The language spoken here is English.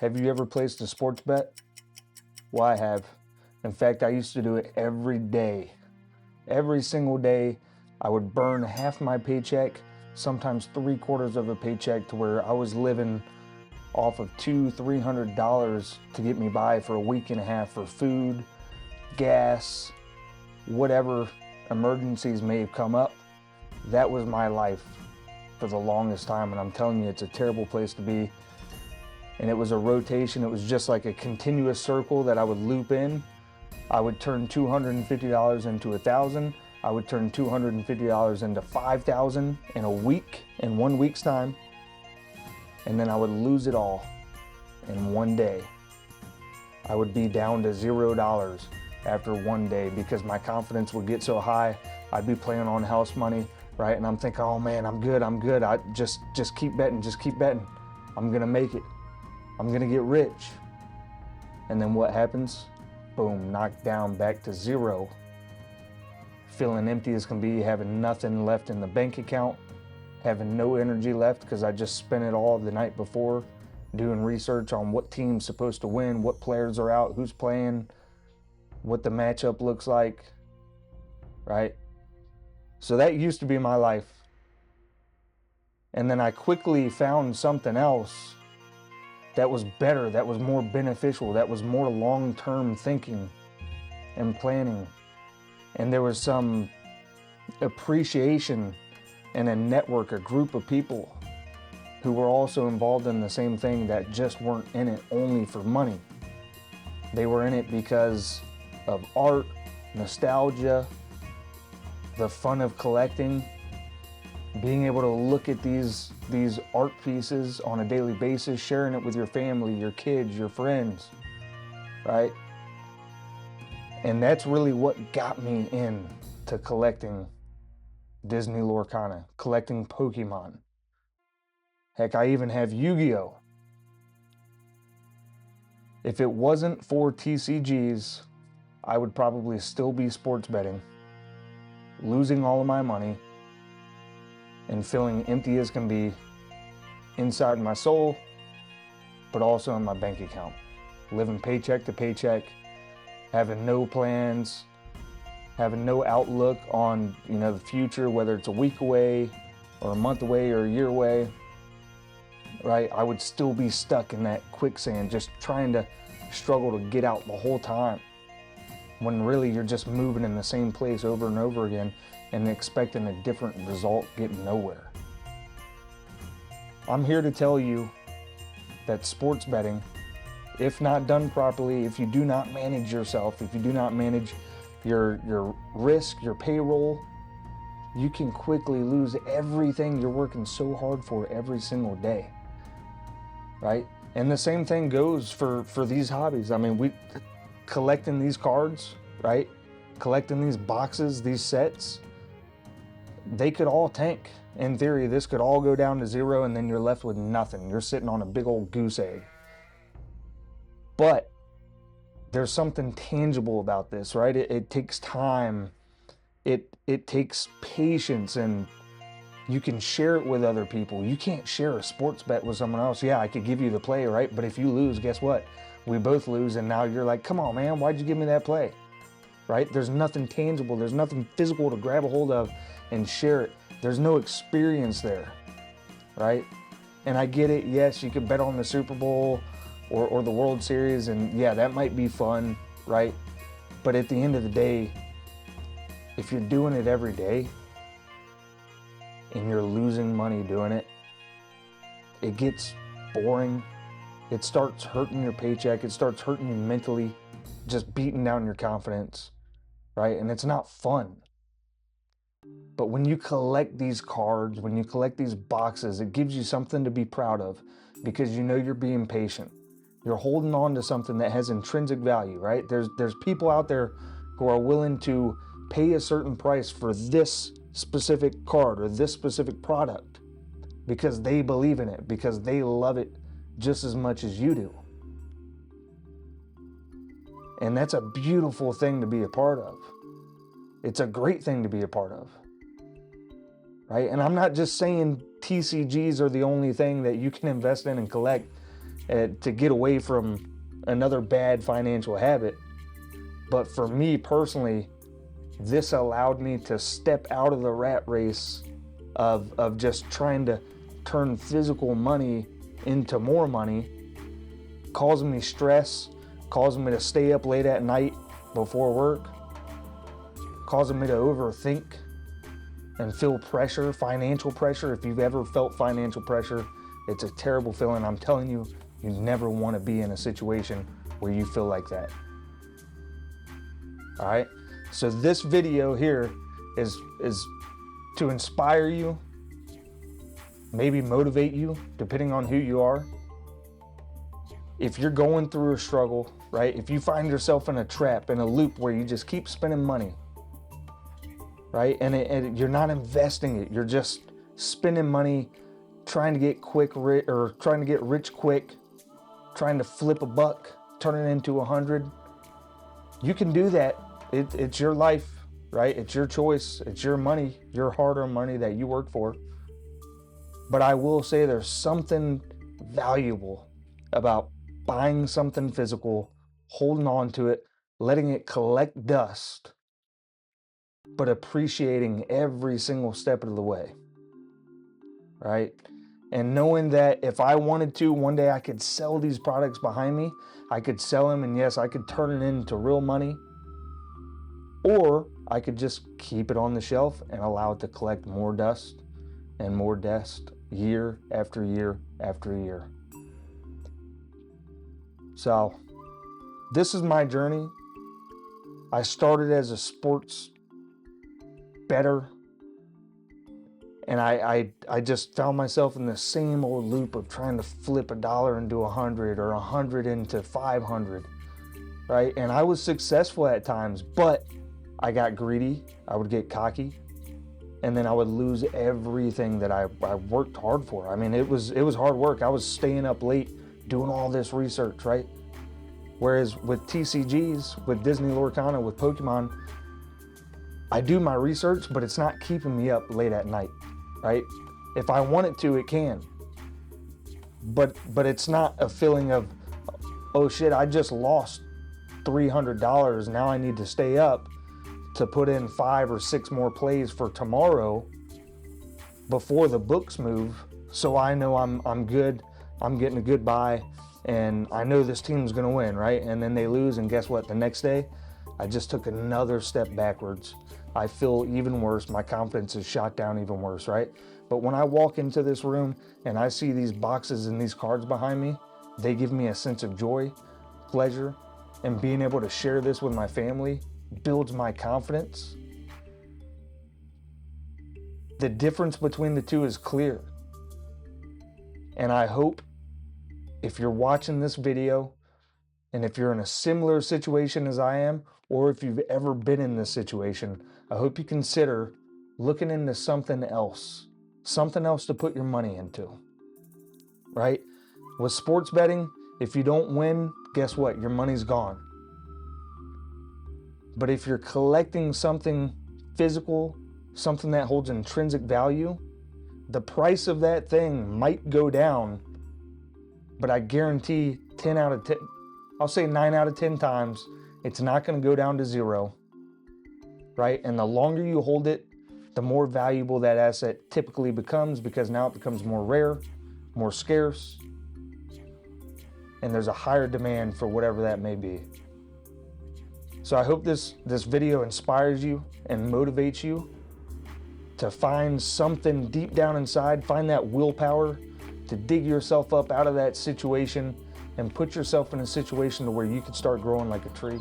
Have you ever placed a sports bet? Well, I have. In fact, I used to do it every day. Every single day, I would burn half my paycheck, sometimes 3/4 of a paycheck, to where I was living off of $200-300 to get me by for a week and a half for food, gas, whatever emergencies may have come up. That was my life for the longest time, and I'm telling you, it's a terrible place to be. And it was a rotation. It was just like a continuous circle that I would loop in. I would turn $250 into $1,000. I would turn $250 into $5,000 in a week, in 1 week's time. And then I would lose it all in one day. I would be down to $0 after one day because my confidence would get so high. I'd be playing on house money, right? And I'm thinking, oh man, I'm good. I just keep betting, just keep betting. I'm gonna make it. I'm gonna get rich. And then what happens? Boom, knocked down back to zero. Feeling empty as can be, having nothing left in the bank account, having no energy left because I just spent it all the night before doing research on what team's supposed to win, what players are out, who's playing, what the matchup looks like, right? So that used to be my life. And then I quickly found something else that was better, that was more beneficial, that was more long-term thinking and planning. And there was some appreciation and a network, a group of people who were also involved in the same thing that just weren't in it only for money. They were in it because of art, nostalgia, the fun of collecting, being able to look at these art pieces on a daily basis, sharing it with your family, your kids, your friends, right? And that's really what got me into collecting Disney Lorcana, collecting Pokemon. Heck, I even have Yu-Gi-Oh! If it wasn't for TCGs, I would probably still be sports betting, losing all of my money, and feeling empty as can be inside my soul, but also in my bank account. Living paycheck to paycheck, having no plans, having no outlook on, the future, whether it's a week away or a month away or a year away, right? I would still be stuck in that quicksand, just trying to struggle to get out the whole time, when really you're just moving in the same place over and over again and expecting a different result, getting nowhere. I'm here to tell you that sports betting, if not done properly, if you do not manage yourself, if you do not manage your risk, your payroll, you can quickly lose everything you're working so hard for every single day, right? And the same thing goes for these hobbies. I mean, collecting these cards, right? Collecting these boxes, these sets, they could all tank. In theory, this could all go down to zero and then you're left with nothing. You're sitting on a big old goose egg. But there's something tangible about this, right? It takes time. It takes patience, and you can share it with other people. You can't share a sports bet with someone else. Yeah, I could give you the play, right? But if you lose, guess what? We both lose, and now you're like, come on, man, why'd you give me that play? Right? There's nothing tangible. There's nothing physical to grab a hold of and share it. There's no experience there, right? And I get it. Yes, you could bet on the Super Bowl or the World Series, and yeah, that might be fun, right? But at the end of the day, if you're doing it every day and you're losing money doing it, it gets boring. It starts hurting your paycheck. It starts hurting you mentally, just beating down your confidence, right? And it's not fun. But when you collect these cards, when you collect these boxes, it gives you something to be proud of because you know you're being patient. You're holding on to something that has intrinsic value, right? There's people out there who are willing to pay a certain price for this specific card or this specific product because they believe in it, because they love it just as much as you do. And that's a beautiful thing to be a part of. It's a great thing to be a part of, right? And I'm not just saying TCGs are the only thing that you can invest in and collect. to get away from another bad financial habit. But for me personally, this allowed me to step out of the rat race of just trying to turn physical money into more money, causing me stress, causing me to stay up late at night before work, causing me to overthink and feel pressure, financial pressure. If you've ever felt financial pressure, it's a terrible feeling. I'm telling you, you never want to be in a situation where you feel like that. All right, so this video here is to inspire you, maybe motivate you, depending on who you are. If you're going through a struggle, right? If you find yourself in a trap, in a loop where you just keep spending money, right? And you're not investing it, you're just spending money, trying to get trying to get rich quick, trying to flip a buck, turn it into 100. You can do that. It's your life, right? It's your choice. It's your money, your hard-earned money that you work for. But I will say there's something valuable about buying something physical, holding on to it, letting it collect dust, but appreciating every single step of the way, right? And knowing that if I wanted to, one day I could sell these products behind me, I could sell them, and yes, I could turn it into real money, or I could just keep it on the shelf and allow it to collect more dust and more dust year after year after year. So this is my journey. I started as a sports bettor, and I just found myself in the same old loop of trying to flip $1 into 100 or 100 into 500, right? And I was successful at times, but I got greedy, I would get cocky, and then I would lose everything that I worked hard for. I mean, it was hard work. I was staying up late doing all this research, right? Whereas with TCGs, with Disney Lorcana, with Pokemon, I do my research, but it's not keeping me up late at night, right? If I want it to, it can. But it's not a feeling of, oh shit, I just lost $300. Now I need to stay up to put in 5 or 6 more plays for tomorrow before the books move, so I know I'm good, I'm getting a good buy, and I know this team's gonna win, right? And then they lose, and guess what? The next day, I just took another step backwards. I feel even worse. My confidence is shot down even worse, right? But when I walk into this room and I see these boxes and these cards behind me, they give me a sense of joy, pleasure, and being able to share this with my family builds my confidence. The difference between the two is clear. And I hope if you're watching this video, and if you're in a similar situation as I am, or if you've ever been in this situation, I hope you consider looking into something else to put your money into, right? With sports betting, if you don't win, guess what? Your money's gone. But if you're collecting something physical, something that holds intrinsic value, the price of that thing might go down, but I guarantee 10 out of 10, I'll say 9 out of 10 times, it's not going to go down to 0, right? And the longer you hold it, the more valuable that asset typically becomes, because now it becomes more rare, more scarce, and there's a higher demand for whatever that may be. So I hope this video inspires you and motivates you to find something deep down inside, find that willpower to dig yourself up out of that situation and put yourself in a situation to where you can start growing like a tree.